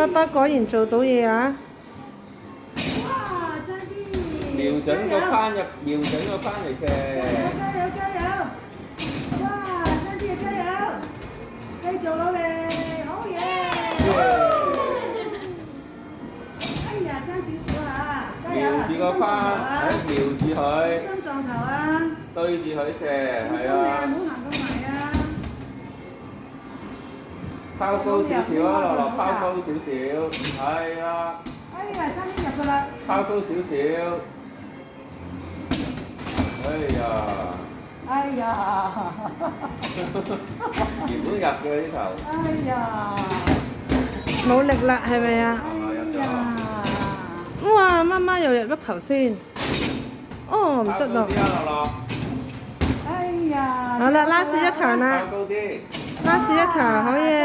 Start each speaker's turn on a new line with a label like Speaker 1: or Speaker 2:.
Speaker 1: 爸爸果然做到嘢啊！
Speaker 2: 哇，差啲！
Speaker 3: 瞄準個框入，瞄準個框嚟射。
Speaker 2: 加油加油！哇，差啲啊，加油！繼續努力，好嘢！哎呀，爭少少啊！加油！
Speaker 3: 瞄住個框，瞄住佢，
Speaker 2: 心撞頭啊！
Speaker 3: 對住佢射，係
Speaker 2: 唔好
Speaker 3: 啊。
Speaker 2: 行咁埋啊！
Speaker 3: 拋高少少啊，落拋高少少，係啊。
Speaker 2: 哎呀，爭啲入㗎啦！
Speaker 3: 拋高少少，哎呀，
Speaker 2: 哎呀！
Speaker 3: 原本入嘅呢頭，
Speaker 2: 哎呀！
Speaker 1: 冇力啦，係咪啊？
Speaker 3: 入咗。
Speaker 1: 哇！媽媽又入一球先。哦，唔得咯。
Speaker 3: 拋高啲啊，樂樂。
Speaker 2: 哎呀！
Speaker 1: 好啦，拉屎一球啦，
Speaker 3: 拋高啲。
Speaker 1: 拉屎一球，好嘢。